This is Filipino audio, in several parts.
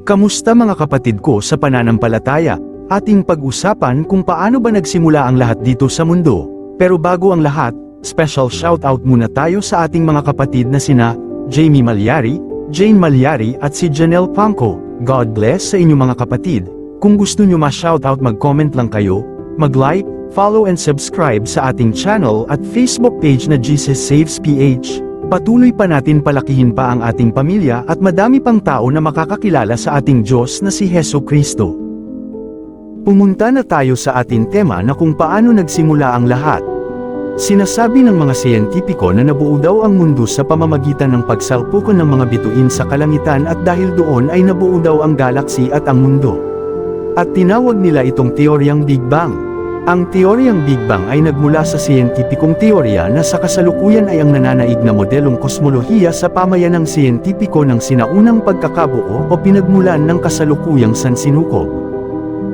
Kamusta mga kapatid ko sa pananampalataya? Ating pag-usapan kung paano ba nagsimula ang lahat dito sa mundo. Pero bago ang lahat, special shoutout muna tayo sa ating mga kapatid na sina Jamie Malyari, Jane Malyari at si Janelle Pangco. God bless sa inyong mga kapatid. Kung gusto nyo ma-shoutout, mag-comment lang kayo, mag-like, follow and subscribe sa ating channel at Facebook page na Jesus Saves PH. Patuloy pa natin palakihin pa ang ating pamilya at madami pang tao na makakakilala sa ating Diyos na si Heso Kristo. Pumunta na tayo sa ating tema na kung paano nagsimula ang lahat. Sinasabi ng mga siyentipiko na nabuo daw ang mundo sa pamamagitan ng pagsalpukan ng mga bituin sa kalangitan at dahil doon ay nabuo daw ang galaksi at ang mundo. At tinawag nila itong teoryang Big Bang. Ang teoryang Big Bang ay nagmula sa siyentipikong teorya na sa kasalukuyan ay ang nananaig na modelong kosmolohiya sa pamayanang siyentipiko ng sinaunang pagkakabuo o pinagmulan ng kasalukuyang sansinukob.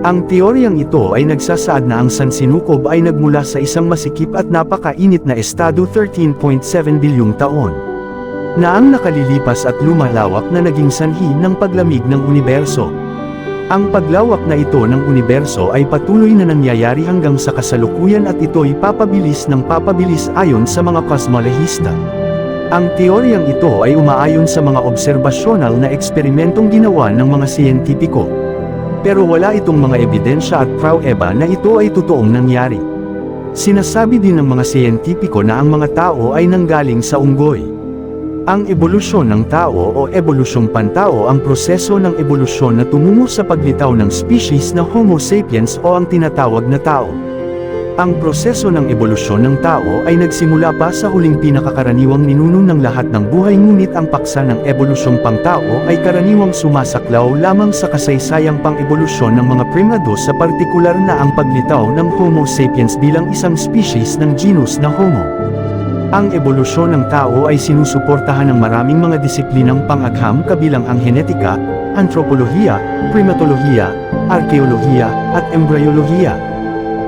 Ang teoryang ito ay nagsasaad na ang sansinukob ay nagmula sa isang masikip at napakainit na estado 13.7 bilyong taon, na ang nakalilipas at lumalawak na naging sanhi ng paglamig ng universo. Ang paglawak na ito ng universo ay patuloy na nangyayari hanggang sa kasalukuyan at ito'y papabilis ng papabilis ayon sa mga kosmolehista. Ang teoryang ito ay umaayon sa mga obserbasyonal na eksperimentong ginawa ng mga siyentipiko. Pero wala itong mga ebidensya at pruweba na ito ay totoong nangyari. Sinasabi din ng mga siyentipiko na ang mga tao ay nanggaling sa unggoy. Ang ebolusyon ng tao o ebolusyong pantao ang proseso ng ebolusyon na tumungo sa paglitaw ng species na Homo sapiens o ang tinatawag na tao. Ang proseso ng ebolusyon ng tao ay nagsimula pa sa huling pinakakaraniwang ninuno ng lahat ng buhay, ngunit ang paksa ng ebolusyong pangtao ay karaniwang sumasaklaw lamang sa kasaysayang pang-ebolusyon ng mga primado, sa partikular na ang paglitaw ng Homo sapiens bilang isang species ng genus na Homo. Ang ebolusyon ng tao ay sinusuportahan ng maraming mga disiplinang pang-agham kabilang ang henetika, antropolohiya, primatolohiya, arkeolohiya, at embryolohiya.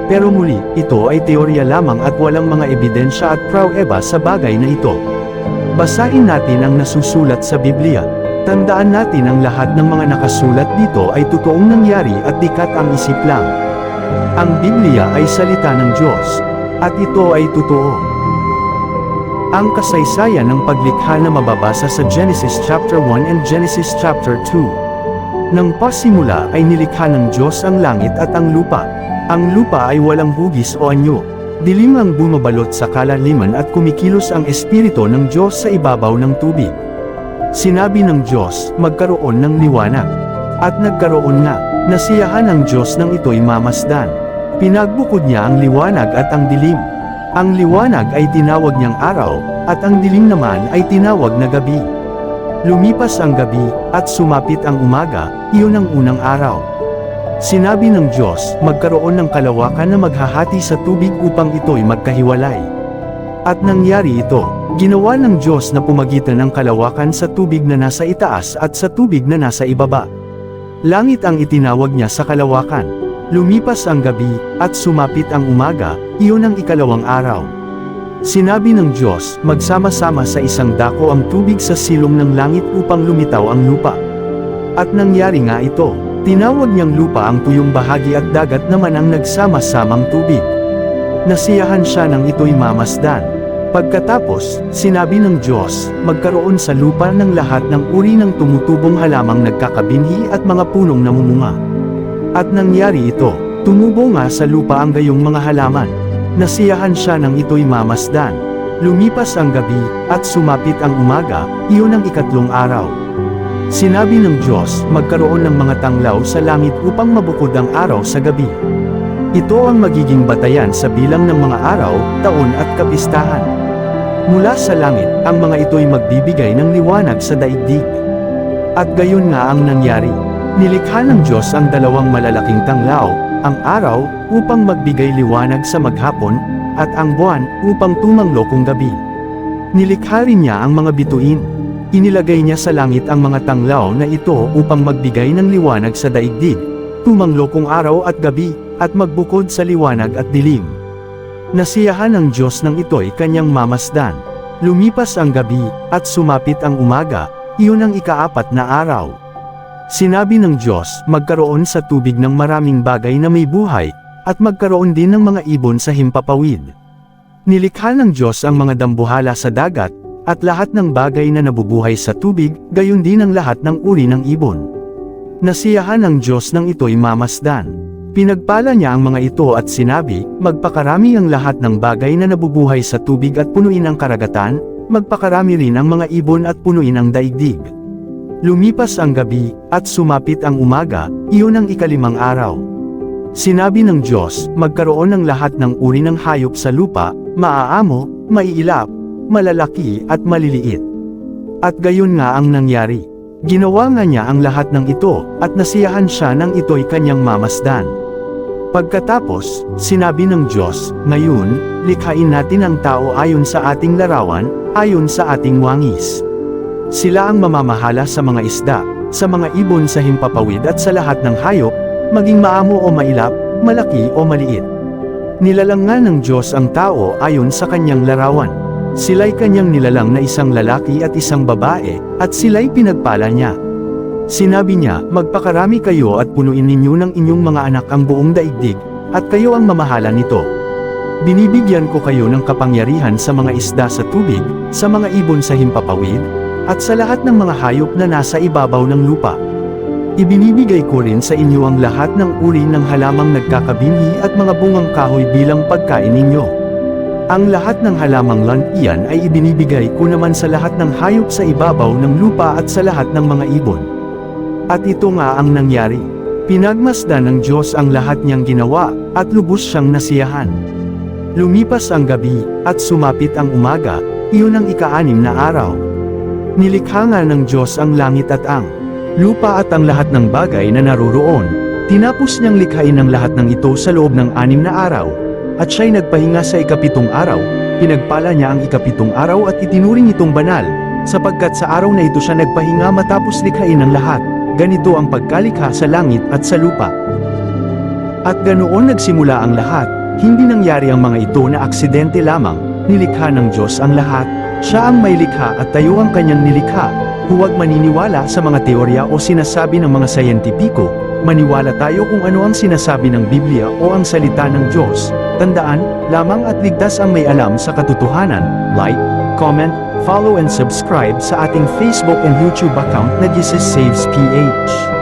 Pero muli, ito ay teorya lamang at walang mga ebidensya at pruweba sa bagay na ito. Basahin natin ang nasusulat sa Biblia. Tandaan natin ang lahat ng mga nakasulat dito ay totoong nangyari at dikat ang isip lang. Ang Biblia ay salita ng Diyos, at ito ay totoo. Ang kasaysayan ng paglikha na mababasa sa Genesis chapter 1 and Genesis chapter 2. Nang pasimula ay nilikha ng Diyos ang langit at ang lupa. Ang lupa ay walang hugis o anyo. Dilim ang bumabalot sa kalaliman at kumikilos ang espiritu ng Diyos sa ibabaw ng tubig. Sinabi ng Diyos, magkaroon ng liwanag. At nagkaroon nga. Nasiyahan ng Diyos nang ito'y mamasdan. Pinagbukod niya ang liwanag at ang dilim. Ang liwanag ay tinawag niyang araw, at ang dilim naman ay tinawag na gabi. Lumipas ang gabi, at sumapit ang umaga, iyon ang unang araw. Sinabi ng Diyos, magkaroon ng kalawakan na maghahati sa tubig upang ito'y magkahiwalay. At nangyari ito. Ginawa ng Diyos na pumagitan ng kalawakan sa tubig na nasa itaas at sa tubig na nasa ibaba. Langit ang itinawag niya sa kalawakan. Lumipas ang gabi, at sumapit ang umaga, iyon ang ikalawang araw. Sinabi ng Diyos, magsama-sama sa isang dako ang tubig sa silong ng langit upang lumitaw ang lupa. At nangyari nga ito. Tinawag niyang lupa ang tuyong bahagi at dagat naman ang nagsama-samang tubig. Nasiyahan siya nang ito'y mamasdan. Pagkatapos, sinabi ng Diyos, magkaroon sa lupa ng lahat ng uri ng tumutubong halamang nagkakabinhi at mga punong namumunga. At nangyari ito, tumubo nga sa lupa ang gayong mga halaman. Nasiyahan siya nang ito'y mamasdan. Lumipas ang gabi, at sumapit ang umaga, iyon ang ikatlong araw. Sinabi ng Diyos, magkaroon ng mga tanglaw sa langit upang mabukod ang araw sa gabi. Ito ang magiging batayan sa bilang ng mga araw, taon at kapistahan. Mula sa langit, ang mga ito'y magbibigay ng liwanag sa daigdig. At gayon nga ang nangyari. Nilikha ng Diyos ang dalawang malalaking tanglaw, ang araw, upang magbigay liwanag sa maghapon, at ang buwan, upang tumanglo kung gabi. Nilikha rin niya ang mga bituin. Inilagay niya sa langit ang mga tanglaw na ito upang magbigay ng liwanag sa daigdig, tumanglo kung araw at gabi, at magbukod sa liwanag at dilim. Nasiyahan ng Diyos nang ito'y kanyang mamasdan. Lumipas ang gabi, at sumapit ang umaga, iyon ang ikaapat na araw. Sinabi ng Diyos, magkaroon sa tubig ng maraming bagay na may buhay, at magkaroon din ng mga ibon sa himpapawid. Nilikha ng Diyos ang mga dambuhala sa dagat, at lahat ng bagay na nabubuhay sa tubig, gayon din ang lahat ng uri ng ibon. Nasiyahan ng Diyos nang ito'y mamasdan. Pinagpala niya ang mga ito at sinabi, magpakarami ang lahat ng bagay na nabubuhay sa tubig at punuin ang karagatan, magpakarami rin ang mga ibon at punuin ang daigdig. Lumipas ang gabi, at sumapit ang umaga, iyon ang ikalimang araw. Sinabi ng Diyos, magkaroon ng lahat ng uri ng hayop sa lupa, maaamo, maiilap, malalaki at maliliit. At gayon nga ang nangyari. Ginawa nga niya ang lahat ng ito, at nasiyahan siya nang ito'y kanyang mamasdan. Pagkatapos, sinabi ng Diyos, ngayon, likhain natin ang tao ayon sa ating larawan, ayon sa ating wangis. Sila ang mamamahala sa mga isda, sa mga ibon sa himpapawid at sa lahat ng hayop, maging maamo o mailap, malaki o maliit. Nilalang nga ng Diyos ang tao ayon sa kanyang larawan. Sila'y kanyang nilalang na isang lalaki at isang babae, at sila'y pinagpala niya. Sinabi niya, magpakarami kayo at punuin ninyo ng inyong mga anak ang buong daigdig, at kayo ang mamahala nito. Binibigyan ko kayo ng kapangyarihan sa mga isda sa tubig, sa mga ibon sa himpapawid, at sa lahat ng mga hayop na nasa ibabaw ng lupa. Ibinibigay ko rin sa inyo ang lahat ng uri ng halamang nagkakabinhi at mga bungang kahoy bilang pagkain ninyo. Ang lahat ng halamang lantian ay ibinibigay ko naman sa lahat ng hayop sa ibabaw ng lupa at sa lahat ng mga ibon. At ito nga ang nangyari. Pinagmasdan ng Diyos ang lahat niyang ginawa, at lubos siyang nasiyahan. Lumipas ang gabi, at sumapit ang umaga, iyon ang ika-6 na araw. Nilikha nga ng Diyos ang langit at ang lupa at ang lahat ng bagay na naroroon. Tinapos niyang likhain ang lahat ng ito sa loob ng 6 na araw. At siya'y nagpahinga sa ika-7 araw, pinagpala niya ang ika-7 araw at itinuring itong banal, sapagkat sa araw na ito siya nagpahinga matapos likhain ang lahat, ganito ang pagkalikha sa langit at sa lupa. At ganoon nagsimula ang lahat, hindi nangyari ang mga ito na aksidente lamang, nilikha ng Diyos ang lahat, siya ang may likha at tayo ang kanyang nilikha. Huwag maniniwala sa mga teorya o sinasabi ng mga sayentipiko, maniwala tayo kung ano ang sinasabi ng Biblia o ang salita ng Diyos. Tandaan, lamang at ligtas ang may alam sa katotohanan. Like, comment, follow and subscribe sa ating Facebook and YouTube account na Jesus Saves PH.